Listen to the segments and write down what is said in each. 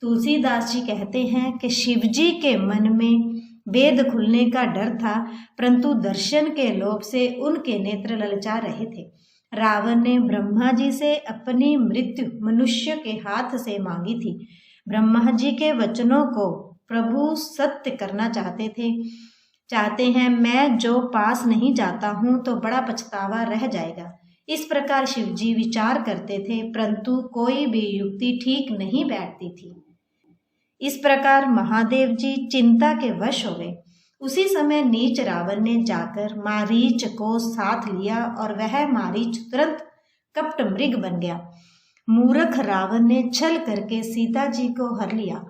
तुलसीदास जी कहते हैं कि शिव जी के मन में वेद खुलने का डर था, परंतु दर्शन के लोभ से उनके नेत्र ललचा रहे थे। रावण ने ब्रह्मा जी से अपनी मृत्यु मनुष्य के हाथ से मांगी थी। ब्रह्मा जी के वचनों को प्रभु सत्य करना चाहते हैं। मैं जो पास नहीं जाता हूँ तो बड़ा पछतावा रह जाएगा। इस प्रकार शिव जी विचार करते थे, परंतु कोई भी युक्ति ठीक नहीं बैठती थी। इस प्रकार महादेव जी चिंता के वश हो गए। उसी समय नीच रावण ने जाकर मारीच को साथ लिया और वह मारीच तुरंत कपट मृग बन गया। मूर्ख रावण ने छल करके सीता जी को हर लिया।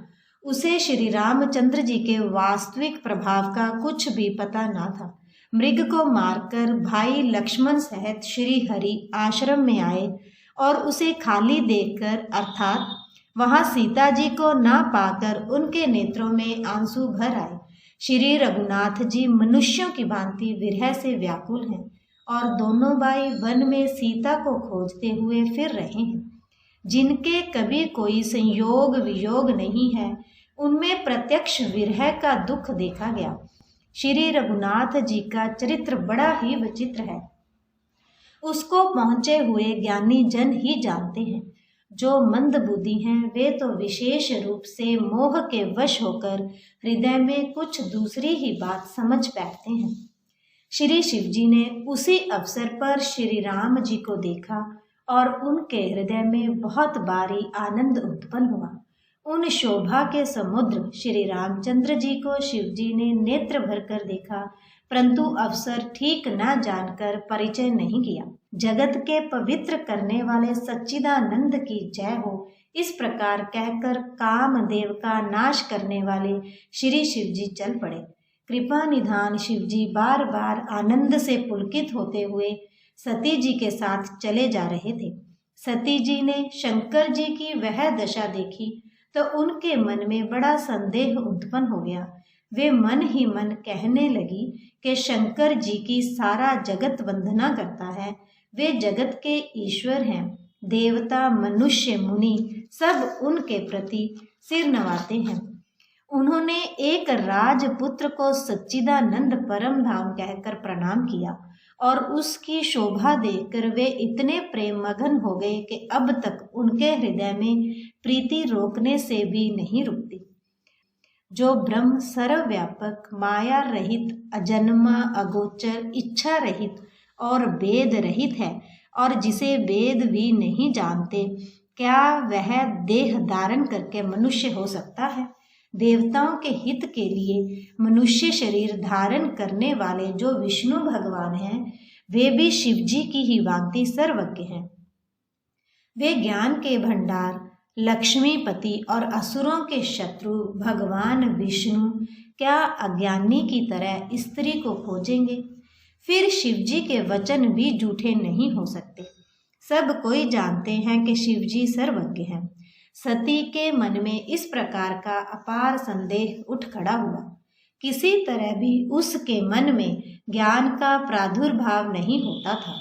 उसे श्री रामचंद्र जी के वास्तविक प्रभाव का कुछ भी पता ना था। मृग को मारकर भाई लक्ष्मण सहित श्री हरि आश्रम में आए और उसे खाली देखकर अर्थात वहां सीता जी को ना पाकर उनके नेत्रों में आंसू भर आए। श्री रघुनाथ जी मनुष्यों की भांति विरह से व्याकुल हैं और दोनों भाई वन में सीता को खोजते हुए फिर रहे हैं। जिनके कभी कोई संयोग वियोग नहीं है, उनमें प्रत्यक्ष विरह का दुख देखा गया। श्री रघुनाथ जी का चरित्र बड़ा ही विचित्र है। उसको पहुंचे हुए ज्ञानी जन ही जानते हैं। जो मंद बुद्धि हैं वे तो विशेष रूप से मोह के वश होकर हृदय में कुछ दूसरी ही बात समझ बैठते हैं। श्री शिव जी ने उसी अवसर पर श्री राम जी को देखा और उनके हृदय में बहुत भारी आनंद उत्पन्न हुआ। उन शोभा के समुद्र श्री रामचंद्र जी को शिव जी ने नेत्र भरकर देखा, परंतु अवसर ठीक न जानकर परिचय नहीं किया। जगत के पवित्र करने वाले सच्चिदानंद की जय हो, इस प्रकार कहकर कामदेव का नाश करने वाले श्री शिव जी चल पड़े। कृपा निधान शिव जी बार बार आनंद से पुलकित होते हुए सती जी के साथ चले जा रहे थे। सती जी ने शंकर जी की वह दशा देखी तो उनके मन में बड़ा संदेह उत्पन्न हो गया। वे मन ही मन कहने लगी कि शंकर जी की सारा जगत वंदना करता है, वे जगत के ईश्वर हैं। देवता मनुष्य मुनि सब उनके प्रति सिर नवाते हैं। उन्होंने एक राजपुत्र को सच्चिदानंद परम धाम कहकर प्रणाम किया और उसकी शोभा देखकर वे इतने प्रेम मगन हो गए कि अब तक उनके हृदय में प्रीति रोकने से भी नहीं रुकती। जो ब्रह्म सर्वव्यापक, माया रहित, अजन्मा, अगोचर, इच्छा रहित और वेद रहित है और जिसे वेद भी नहीं जानते, क्या वह देह धारण करके मनुष्य हो सकता है? देवताओं के हित के लिए मनुष्य शरीर धारण करने वाले जो विष्णु भगवान हैं, वे भी शिव जी की ही भांति सर्वज्ञ हैं। वे ज्ञान के भंडार, लक्ष्मीपति और असुरों के शत्रु भगवान विष्णु क्या अज्ञानी की तरह स्त्री को खोजेंगे? फिर शिव जी के वचन भी झूठे नहीं हो सकते। सब कोई जानते हैं कि शिव जी सर्वज्ञ हैं। सती के मन में इस प्रकार का अपार संदेह उठ खड़ा हुआ। किसी तरह भी उसके मन में ज्ञान का प्रादुर्भाव नहीं होता था।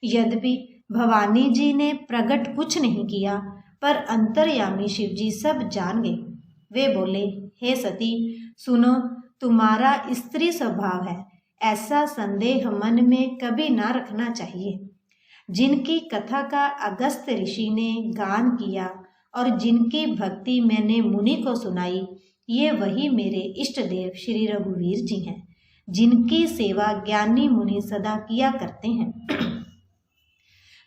यद्यपि भवानी जी ने प्रकट कुछ नहीं किया, पर अंतर्यामी शिव जी सब जान गए। वे बोले, हे सती सुनो, तुम्हारा स्त्री स्वभाव है, ऐसा संदेह मन में कभी ना रखना चाहिए। जिनकी कथा का अगस्त ऋषि ने गान किया और जिनकी भक्ति मैंने मुनि को सुनाई, ये वही मेरे इष्ट देव श्री रघुवीर जी हैं, जिनकी सेवा ज्ञानी मुनि सदा किया करते हैं।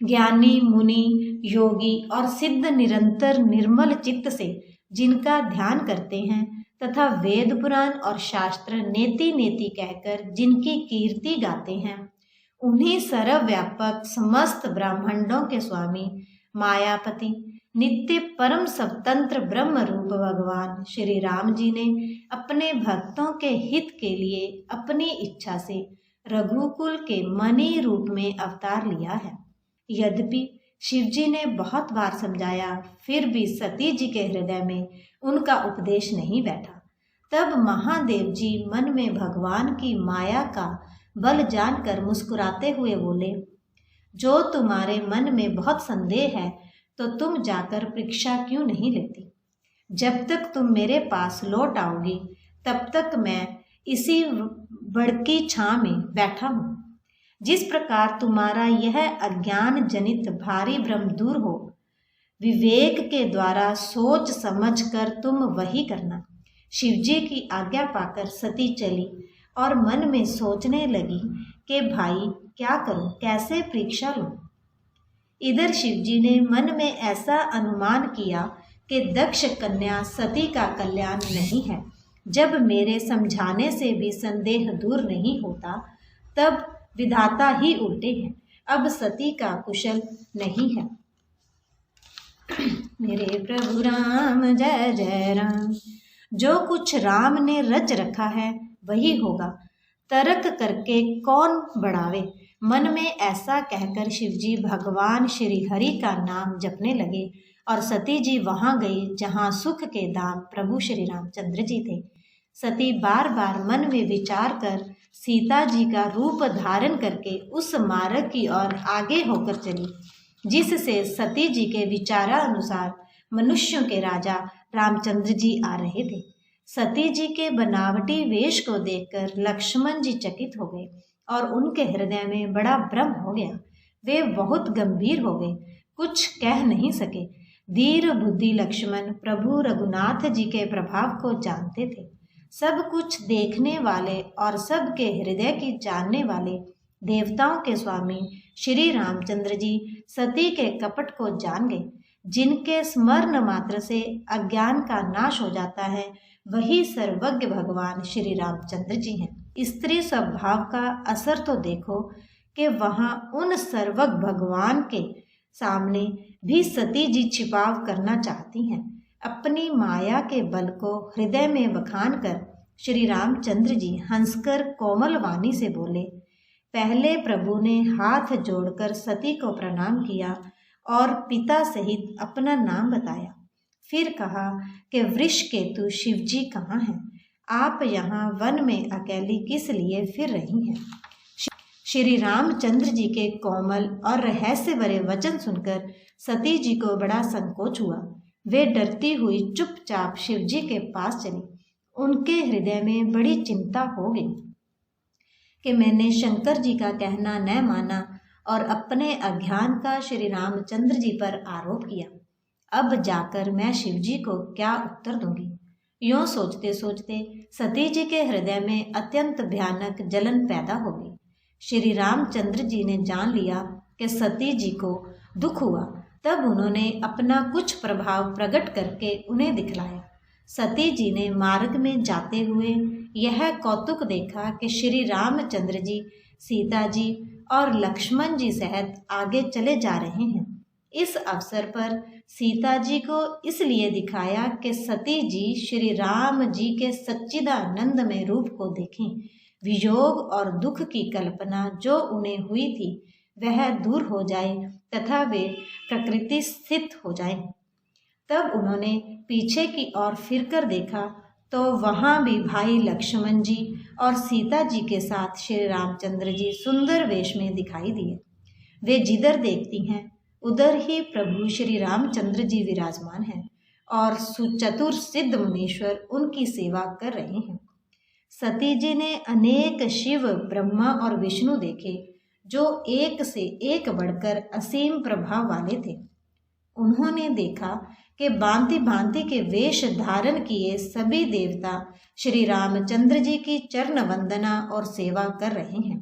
ज्ञानी मुनि, योगी और सिद्ध निरंतर निर्मल चित्त से जिनका ध्यान करते हैं तथा वेद पुराण और शास्त्र नेति नेति कहकर जिनकी कीर्ति गाते हैं, उन्हीं सर्वव्यापक समस्त ब्रह्मांडों के स्वामी, मायापति, नित्य परम स्वतंत्र ब्रह्म रूप भगवान श्री राम जी ने अपने भक्तों के हित के लिए अपनी इच्छा से रघुकुल के मणि रूप में अवतार लिया है। यद्यपि शिव जी ने बहुत बार समझाया, फिर भी सती जी के हृदय में उनका उपदेश नहीं बैठा। तब महादेव जी मन में भगवान की माया का बल जानकर मुस्कुराते हुए बोले, जो तुम्हारे मन में बहुत संदेह है तो तुम जाकर परीक्षा क्यों नहीं लेती? जब तक तुम मेरे पास लौट आओगी तब तक मैं इसी बड़की छां में बैठा हूँ। जिस प्रकार तुम्हारा यह अज्ञान जनित भारी भ्रम दूर हो, विवेक के द्वारा सोच समझ कर तुम वही करना। शिवजी की आज्ञा पाकर सती चली और मन में सोचने लगी कि भाई क्या करूं, कैसे परीक्षा लूं। इधर शिवजी ने मन में ऐसा अनुमान किया कि दक्ष कन्या सती का कल्याण नहीं है। जब मेरे समझाने से भी संदेह दूर नहीं होता, तब विधाता ही उल्टे हैं। अब सती का कुशल नहीं है। मेरे प्रभु राम जय जय राम। जो कुछ राम ने रच रखा है वही होगा, तर्क करके कौन बढ़ावे। मन में ऐसा कहकर शिवजी भगवान श्री हरि का नाम जपने लगे और सती जी वहां गई जहां सुख के धाम प्रभु श्री रामचंद्र जी थे। सती बार बार मन में विचार कर सीता जी का रूप धारण करके उस मार्ग की ओर आगे होकर चली जिससे सती जी के विचारा अनुसार मनुष्यों के राजा रामचंद्र जी आ रहे थे। सती जी के बनावटी वेश को देखकर लक्ष्मण जी चकित हो गए और उनके हृदय में बड़ा भ्रम हो गया। वे बहुत गंभीर हो गए, कुछ कह नहीं सके। धीर बुद्धि लक्ष्मण प्रभु रघुनाथ जी के प्रभाव को जानते थे। सब कुछ देखने वाले और सबके हृदय की जानने वाले देवताओं के स्वामी श्री रामचंद्र जी सती के कपट को जान गए। जिनके स्मरण मात्र से अज्ञान का नाश हो जाता है, वही सर्वज्ञ भगवान श्री रामचंद्र जी हैं। स्त्री स्वभाव का असर तो देखो कि वहाँ उन सर्वज्ञ भगवान के सामने भी सती जी छिपाव करना चाहती हैं। अपनी माया के बल को हृदय में बखान कर श्री रामचंद्र जी हंसकर कोमल वाणी से बोले। पहले प्रभु ने हाथ जोड़कर सती को प्रणाम किया और पिता सहित अपना नाम बताया। फिर कहा कि वृषकेतु शिवजी कहाँ हैं? आप यहाँ वन में अकेली किस लिए फिर रही हैं? श्री रामचंद्र जी के कोमल और रहस्य भरे वचन सुनकर सती जी को बड़ा संकोच हुआ। वे डरती हुई चुपचाप शिवजी के पास चली। उनके हृदय में बड़ी चिंता हो गई कि मैंने शंकर जी का कहना न माना और अपने अज्ञान का श्री रामचंद्र जी पर आरोप किया। अब जाकर मैं शिवजी को क्या उत्तर दूंगी? यूं सोचते सोचते सती जी के हृदय में अत्यंत भयानक जलन पैदा हो गई। श्री रामचंद्र जी ने जान लिया कि सती जी को दुख हुआ। तब उन्होंने अपना कुछ प्रभाव प्रकट करके उन्हें दिखलाया। सती जी ने मार्ग में जाते हुए यह कौतुक देखा कि श्री रामचंद्र जी सीता जी और लक्ष्मण जी सहित आगे चले जा रहे हैं। इस अवसर पर सीता जी को इसलिए दिखाया कि सती जी श्री राम जी के सच्चिदानंद में रूप को देखें। वियोग और दुख की कल्पना जो उन्हें हुई थी वह दूर हो जाए तथा वे प्रकृति स्थित हो जाएं। तब उन्होंने पीछे की ओर फिरकर देखा तो वहाँ भी भाई लक्ष्मण जी और सीता जी के साथ श्री रामचंद्र जी सुंदर वेश में दिखाई दिए। वे जिधर देखती हैं उधर ही प्रभु श्री रामचंद्र जी विराजमान हैं और सुचतुर सिद्ध मुनीश्वर उनकी सेवा कर रहे हैं। सती जी ने अनेक शिव, ब्रह्मा और विष्णु देखे जो एक से एक बढ़कर असीम प्रभाव वाले थे। उन्होंने देखा कि भांति भांति के वेश धारण किए सभी देवता श्री रामचंद्र जी की चरण वंदना और सेवा कर रहे हैं।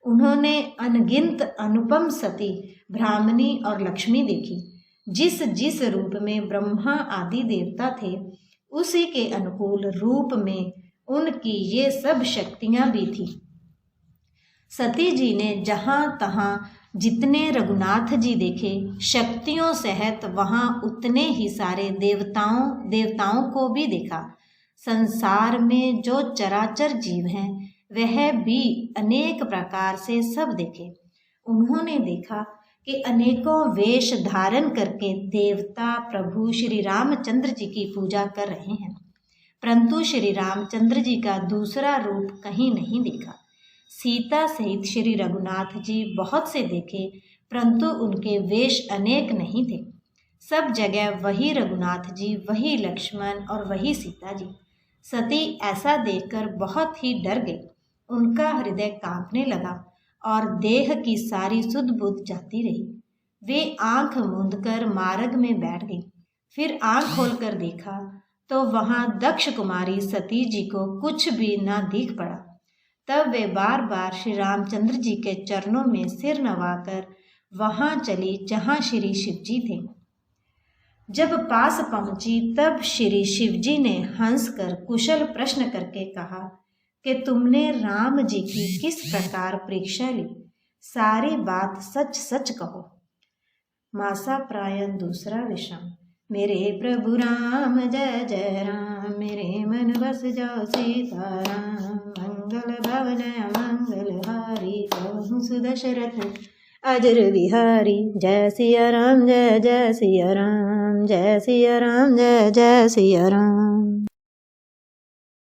उन्होंने अनगिनत अनुपम सती, ब्राह्मणी और लक्ष्मी देखी। जिस जिस रूप में ब्रह्मा आदि देवता थे उसी के अनुकूल रूप में उनकी ये सब शक्तियां भी थी। सती जी ने जहाँ तहाँ जितने रघुनाथ जी देखे, शक्तियों सहित वहाँ उतने ही सारे देवताओं को भी देखा। संसार में जो चराचर जीव हैं वह भी अनेक प्रकार से सब देखे। उन्होंने देखा कि अनेकों वेश धारण करके देवता प्रभु श्री रामचंद्र जी की पूजा कर रहे हैं, परंतु श्री रामचंद्र जी का दूसरा रूप कहीं नहीं देखा। सीता सहित श्री रघुनाथ जी बहुत से देखे, परंतु उनके वेश अनेक नहीं थे। सब जगह वही रघुनाथ जी, वही लक्ष्मण और वही सीता जी। सती ऐसा देखकर बहुत ही डर गई। उनका हृदय कांपने लगा और देह की सारी सुध बुध जाती रही। वे आंख मूंदकर मार्ग में बैठ गई। फिर आंख खोलकर देखा तो वहां दक्ष कुमारी सती जी को कुछ भी न दिख पड़ा। तब वे बार बार श्री रामचंद्र जी के चरणों में सिर नवाकर वहां चली जहां श्री शिव जी थे। जब पास पहुंची तब श्री शिव जी ने हंस कर कुशल प्रश्न करके कहा कि तुमने राम जी की किस प्रकार परीक्षा ली, सारी बात सच सच कहो। मासा प्रायण दूसरा विषम। मेरे प्रभु राम जय जय राम, मेरे मन बस जाओ सीताराम। मंगल भवन मंगल हारी, कहूँ सुदशरथ अजर बिहारी। जय सिया राम जय जय सिया राम, जय सिया राम जय जय सिया राम।